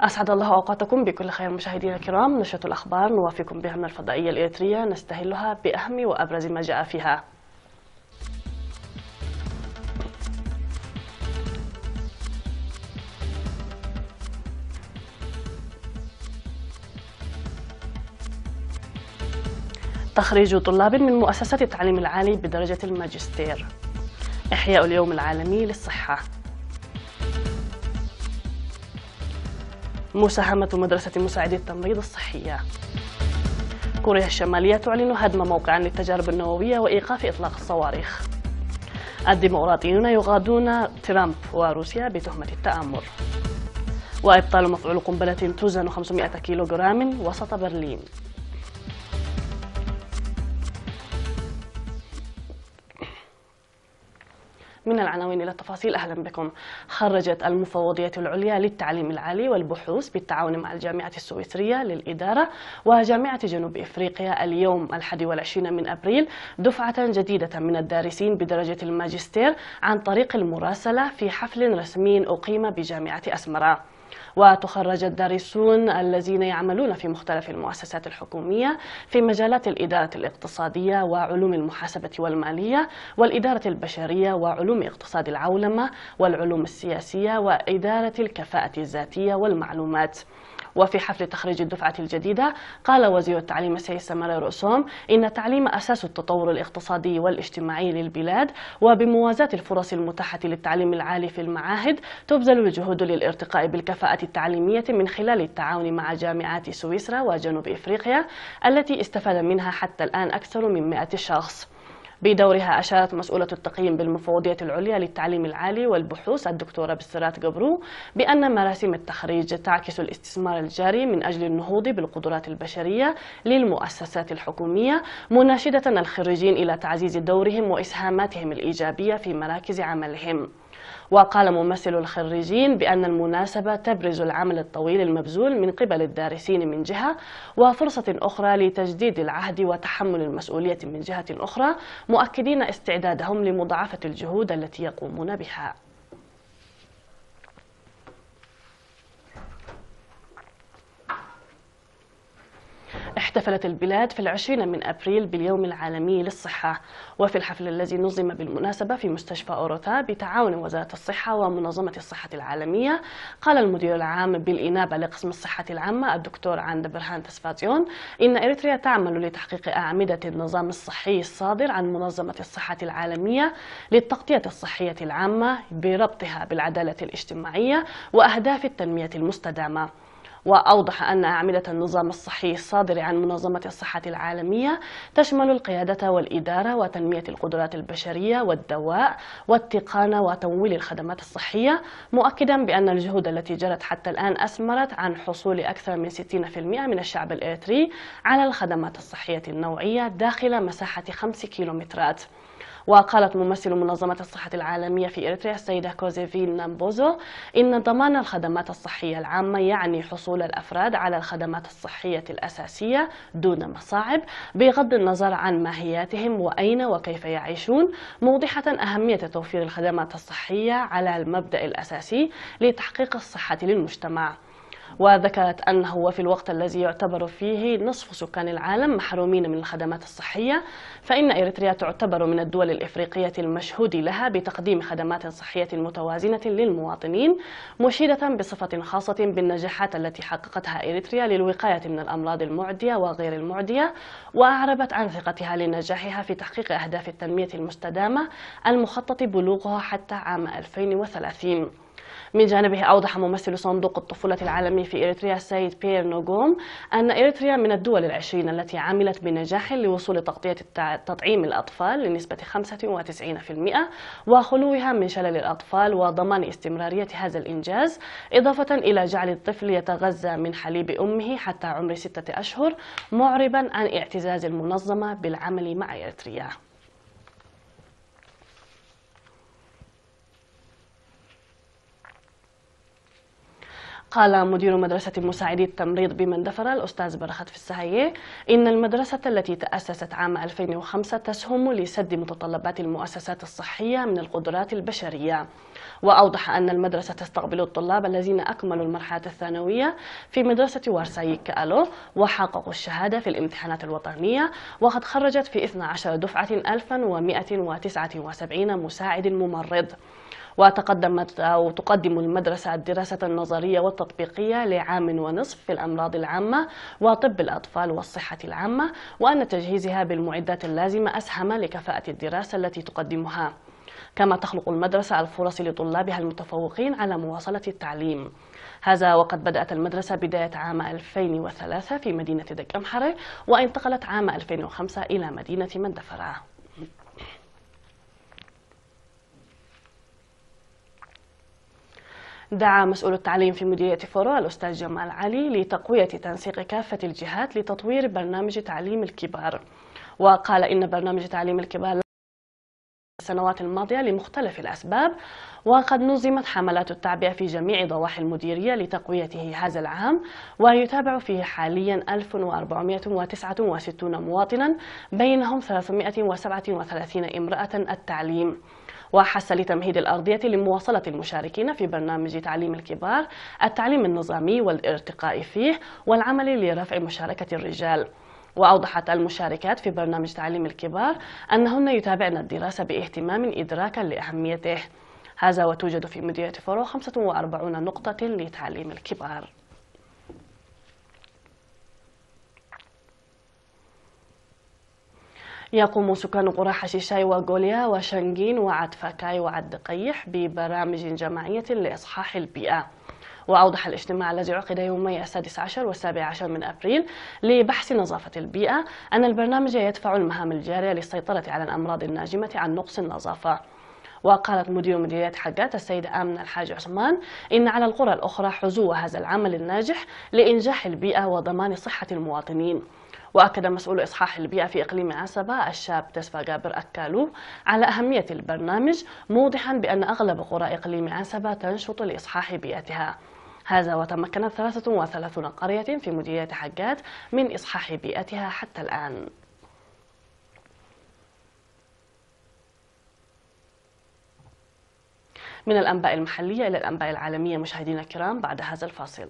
أسعد الله أوقاتكم بكل خير مشاهدينا الكرام. نشرة الأخبار نوافيكم بها من الفضائية الإريترية، نستهلها بأهم وأبرز ما جاء فيها. تخريج طلاب من مؤسسات التعليم العالي بدرجة الماجستير. إحياء اليوم العالمي للصحة. مساهمة مدرسة مساعدي التمريض الصحية. كوريا الشمالية تعلن هدم موقعا للتجارب النووية وإيقاف إطلاق الصواريخ. الديمقراطيون يغادون ترامب وروسيا بتهمة التآمر. وإبطال مفعول قنبلة توزن 500 كيلوغرام وسط برلين. من العناوين إلى التفاصيل، أهلا بكم. خرجت المفوضية العليا للتعليم العالي والبحوث بالتعاون مع الجامعة السويسرية للإدارة وجامعة جنوب إفريقيا اليوم 21 من أبريل دفعة جديدة من الدارسين بدرجة الماجستير عن طريق المراسلة في حفل رسمي أقيم بجامعة أسمرة. وتخرج الدارسون الذين يعملون في مختلف المؤسسات الحكومية في مجالات الإدارة الاقتصادية وعلوم المحاسبة والمالية والإدارة البشرية وعلوم اقتصاد العولمة والعلوم السياسية وإدارة الكفاءة الذاتية والمعلومات. وفي حفل تخريج الدفعة الجديدة قال وزير التعليم السيد سامارا رؤسوم إن التعليم أساس التطور الاقتصادي والاجتماعي للبلاد، وبموازاة الفرص المتاحة للتعليم العالي في المعاهد تبذل الجهود للارتقاء بالكفاءة التعليمية من خلال التعاون مع جامعات سويسرا وجنوب إفريقيا التي استفاد منها حتى الآن أكثر من 100 شخص. بدورها أشارت مسؤولة التقييم بالمفوضية العليا للتعليم العالي والبحوث الدكتورة بسرات قبرو بأن مراسم التخريج تعكس الاستثمار الجاري من أجل النهوض بالقدرات البشرية للمؤسسات الحكومية، مناشدة الخريجين إلى تعزيز دورهم وإسهاماتهم الإيجابية في مراكز عملهم. وقال ممثل الخريجين بأن المناسبة تبرز العمل الطويل المبذول من قبل الدارسين من جهة، وفرصة أخرى لتجديد العهد وتحمل المسؤولية من جهة أخرى، مؤكدين استعدادهم لمضاعفة الجهود التي يقومون بها. احتفلت البلاد في 20 من أبريل باليوم العالمي للصحة، وفي الحفل الذي نظم بالمناسبة في مستشفى أوروتا بتعاون وزارة الصحة ومنظمة الصحة العالمية، قال المدير العام بالإنابة لقسم الصحة العامة الدكتور عند برهان تسفاتيون إن إريتريا تعمل لتحقيق أعمدة النظام الصحي الصادر عن منظمة الصحة العالمية للتغطية الصحية العامة بربطها بالعدالة الاجتماعية وأهداف التنمية المستدامة. وأوضح أن أعمدة النظام الصحي الصادر عن منظمة الصحة العالمية تشمل القيادة والإدارة وتنمية القدرات البشرية والدواء والتقان وتمويل الخدمات الصحية، مؤكدا بأن الجهود التي جرت حتى الآن أثمرت عن حصول أكثر من 60% من الشعب الإريتري على الخدمات الصحية النوعية داخل مساحة 5 كيلومترات. وقالت ممثل منظمة الصحة العالمية في إريتريا السيدة كوزيفين نامبوزو إن ضمان الخدمات الصحية العامة يعني حصول الأفراد على الخدمات الصحية الأساسية دون مصاعب بغض النظر عن ماهياتهم وأين وكيف يعيشون، موضحة أهمية توفير الخدمات الصحية على المبدأ الأساسي لتحقيق الصحة للمجتمع. وذكرت أنه وفي الوقت الذي يعتبر فيه نصف سكان العالم محرومين من الخدمات الصحية، فإن إريتريا تعتبر من الدول الإفريقية المشهود لها بتقديم خدمات صحية متوازنة للمواطنين، مشيدة بصفة خاصة بالنجاحات التي حققتها إريتريا للوقاية من الأمراض المعدية وغير المعدية، وأعربت عن ثقتها لنجاحها في تحقيق أهداف التنمية المستدامة المخطط بلوغها حتى عام 2030. من جانبه أوضح ممثل صندوق الطفولة العالمي في إريتريا السيد بيير نوغوم أن إريتريا من الدول العشرين التي عملت بنجاح لوصول تغطية تطعيم الأطفال لنسبة 95% وخلوها من شلل الأطفال وضمان استمرارية هذا الإنجاز، إضافة إلى جعل الطفل يتغذى من حليب أمه حتى عمر 6 أشهر، معربا عن اعتزاز المنظمة بالعمل مع إريتريا. قال مدير مدرسة مساعدي التمريض بمندفرة الأستاذ برخت في السهية إن المدرسة التي تأسست عام 2005 تسهم لسد متطلبات المؤسسات الصحية من القدرات البشرية. وأوضح أن المدرسة تستقبل الطلاب الذين أكملوا المرحلة الثانوية في مدرسة وارساي كالو وحققوا الشهادة في الامتحانات الوطنية، وقد خرجت في 12 دفعة 1179 مساعد ممرض. وتقدم المدرسة الدراسة النظرية والتطبيقية لعام ونصف في الأمراض العامة وطب الأطفال والصحة العامة، وأن تجهيزها بالمعدات اللازمة أسهم لكفاءة الدراسة التي تقدمها. كما تخلق المدرسة الفرص لطلابها المتفوقين على مواصلة التعليم. هذا وقد بدأت المدرسة بداية عام 2003 في مدينة دك أمحرة، وانتقلت عام 2005 إلى مدينة مندفرة. دعا مسؤول التعليم في مديرية فورو الأستاذ جمال علي لتقوية تنسيق كافة الجهات لتطوير برنامج تعليم الكبار. وقال إن برنامج تعليم الكبار السنوات الماضية لمختلف الأسباب، وقد نظمت حملات التعبئة في جميع ضواحي المديرية لتقويته هذا العام، ويتابع فيه حاليا 1469 مواطنا بينهم 337 امرأة التعليم. وحث لتمهيد الأرضية لمواصلة المشاركين في برنامج تعليم الكبار التعليم النظامي والارتقاء فيه والعمل لرفع مشاركة الرجال. وأوضحت المشاركات في برنامج تعليم الكبار أنهن يتابعن الدراسة باهتمام إدراكا لأهميته. هذا وتوجد في مديرية فورو 45 نقطة لتعليم الكبار. يقوم سكان قرى حشيشاي وغوليا وشنغين وعدفاكاي وعدقيح ببرامج جماعية لإصحاح البيئة. وأوضح الاجتماع الذي عقد يومي 16 و17 من أبريل لبحث نظافة البيئة أن البرنامج يدفع المهام الجارية للسيطرة على الأمراض الناجمة عن نقص النظافة. وقالت مدير مديرية حاجات السيدة آمنة الحاج عثمان إن على القرى الأخرى حزو هذا العمل الناجح لإنجاح البيئة وضمان صحة المواطنين. وأكد مسؤول إصحاح البيئة في إقليم عسبة الشاب تسفى جابر أكالو على أهمية البرنامج، موضحا بأن أغلب قرى إقليم عسبة تنشط لإصحاح بيئتها. هذا وتمكنت 33 قرية في مديرية حجات من إصحاح بيئتها حتى الآن. من الأنباء المحلية إلى الأنباء العالمية مشاهدينا الكرام بعد هذا الفاصل.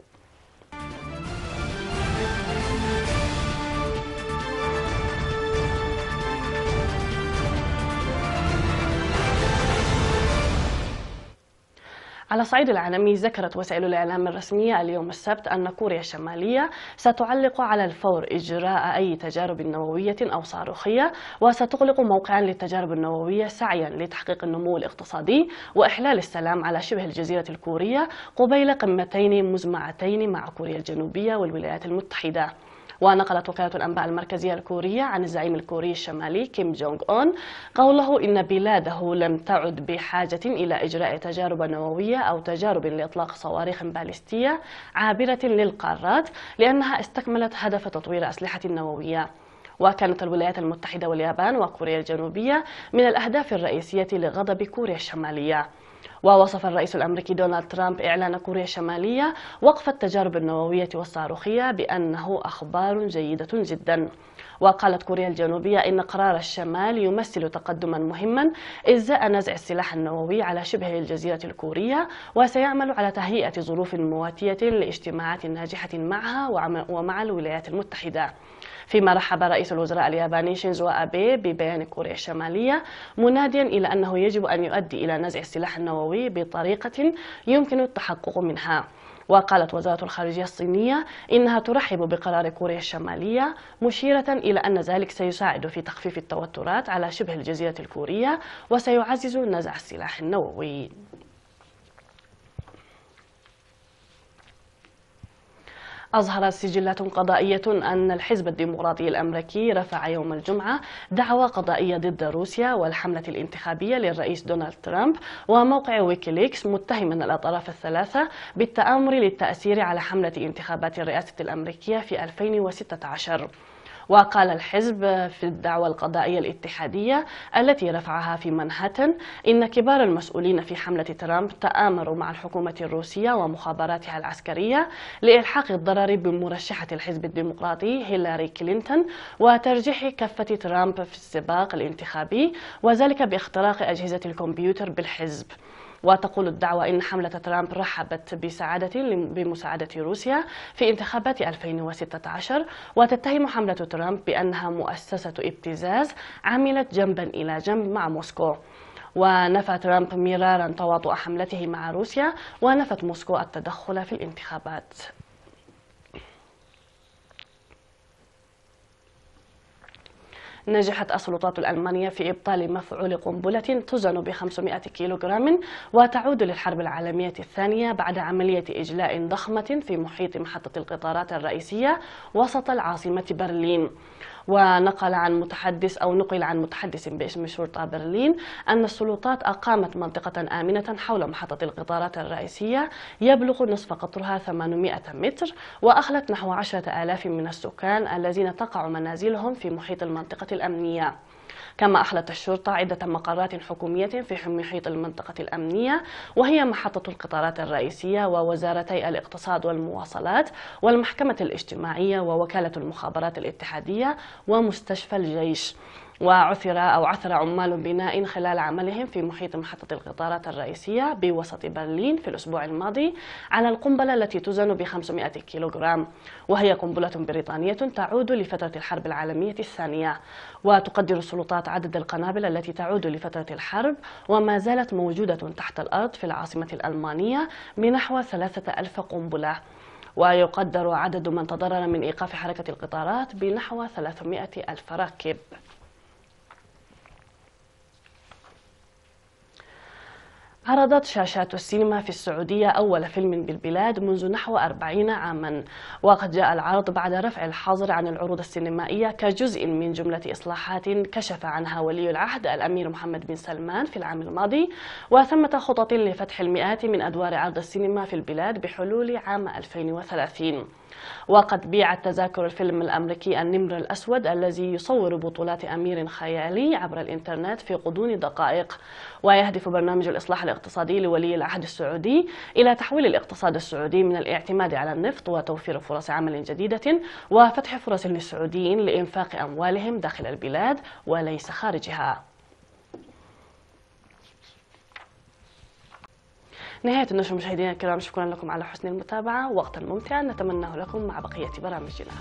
على الصعيد العالمي، ذكرت وسائل الإعلام الرسمية اليوم السبت أن كوريا الشمالية ستعلق على الفور إجراء أي تجارب نووية أو صاروخية، وستغلق موقعا للتجارب النووية سعيا لتحقيق النمو الاقتصادي وإحلال السلام على شبه الجزيرة الكورية قبيل قمتين مزمعتين مع كوريا الجنوبية والولايات المتحدة. ونقلت وكالة الأنباء المركزية الكورية عن الزعيم الكوري الشمالي كيم جونغ أون قوله إن بلاده لم تعد بحاجة إلى إجراء تجارب نووية أو تجارب لإطلاق صواريخ باليستية عابرة للقارات، لأنها استكملت هدف تطوير أسلحة نووية. وكانت الولايات المتحدة واليابان وكوريا الجنوبية من الأهداف الرئيسية لغضب كوريا الشمالية. ووصف الرئيس الأمريكي دونالد ترامب إعلان كوريا الشمالية وقف التجارب النووية والصاروخية بأنه أخبار جيدة جدا. وقالت كوريا الجنوبية إن قرار الشمال يمثل تقدما مهما إزاء نزع السلاح النووي على شبه الجزيرة الكورية، وسيعمل على تهيئة ظروف مواتية لاجتماعات ناجحة معها ومع الولايات المتحدة. فيما رحب رئيس الوزراء الياباني شينزو آبي ببيان كوريا الشمالية، مناديا إلى أنه يجب أن يؤدي إلى نزع السلاح النووي بطريقة يمكن التحقق منها. وقالت وزارة الخارجية الصينية إنها ترحب بقرار كوريا الشمالية، مشيرة إلى أن ذلك سيساعد في تخفيف التوترات على شبه الجزيرة الكورية وسيعزز نزع السلاح النووي. أظهرت سجلات قضائية أن الحزب الديمقراطي الأمريكي رفع يوم الجمعة دعوى قضائية ضد روسيا والحملة الانتخابية للرئيس دونالد ترامب وموقع ويكيليكس، متهما الأطراف الثلاثة بالتآمر للتأثير على حملة انتخابات الرئاسة الأمريكية في 2016. وقال الحزب في الدعوى القضائية الاتحادية التي رفعها في منهاتن إن كبار المسؤولين في حملة ترامب تآمروا مع الحكومة الروسية ومخابراتها العسكرية لإلحاق الضرر بمرشحة الحزب الديمقراطي هيلاري كلينتون وترجيح كفة ترامب في السباق الانتخابي، وذلك باختراق أجهزة الكمبيوتر بالحزب. وتقول الدعوة إن حملة ترامب رحبت بمساعدة روسيا في انتخابات 2016، وتتهم حملة ترامب بأنها مؤسسة ابتزاز عملت جنبا إلى جنب مع موسكو. ونفى ترامب مرارا تواطؤ حملته مع روسيا، ونفت موسكو التدخل في الانتخابات. نجحت السلطات الألمانية في إبطال مفعول قنبلة تزن ب 500 كيلوغرام وتعود للحرب العالمية الثانية بعد عملية إجلاء ضخمة في محيط محطة القطارات الرئيسية وسط العاصمة برلين. ونقل عن متحدث باسم شرطة برلين أن السلطات أقامت منطقة آمنة حول محطة القطارات الرئيسية يبلغ نصف قطرها 800 متر، وأخلت نحو 10,000 من السكان الذين تقع منازلهم في محيط المنطقة الأمنية. كما أخلت الشرطة عدة مقرات حكومية في محيط المنطقة الأمنية، وهي محطة القطارات الرئيسية ووزارتي الاقتصاد والمواصلات والمحكمة الاجتماعية ووكالة المخابرات الاتحادية ومستشفى الجيش. عثر عمال بناء خلال عملهم في محيط محطة القطارات الرئيسية بوسط برلين في الأسبوع الماضي على القنبلة التي توزن ب 500 كيلوغرام، وهي قنبلة بريطانية تعود لفترة الحرب العالمية الثانية. وتقدر السلطات عدد القنابل التي تعود لفترة الحرب وما زالت موجودة تحت الأرض في العاصمة الألمانية بنحو 3000 قنبلة. ويقدر عدد من تضرر من إيقاف حركة القطارات بنحو 300 ألف راكب. عرضت شاشات السينما في السعودية أول فيلم بالبلاد منذ نحو 40 عاما، وقد جاء العرض بعد رفع الحظر عن العروض السينمائية كجزء من جملة إصلاحات كشف عنها ولي العهد الأمير محمد بن سلمان في العام الماضي، وثمة خطط لفتح المئات من أدوار عرض السينما في البلاد بحلول عام 2030. وقد بيعت تذاكر الفيلم الأمريكي النمر الأسود الذي يصور بطولات أمير خيالي عبر الإنترنت في غضون دقائق. ويهدف برنامج الإصلاح الاقتصادي لولي العهد السعودي إلى تحويل الاقتصاد السعودي من الاعتماد على النفط وتوفير فرص عمل جديدة وفتح فرص للسعوديين لإنفاق أموالهم داخل البلاد وليس خارجها. نهاية النشر مشاهدينا الكرام، شكرا لكم على حسن المتابعة، وقتا ممتعا نتمناه لكم مع بقية برامجنا.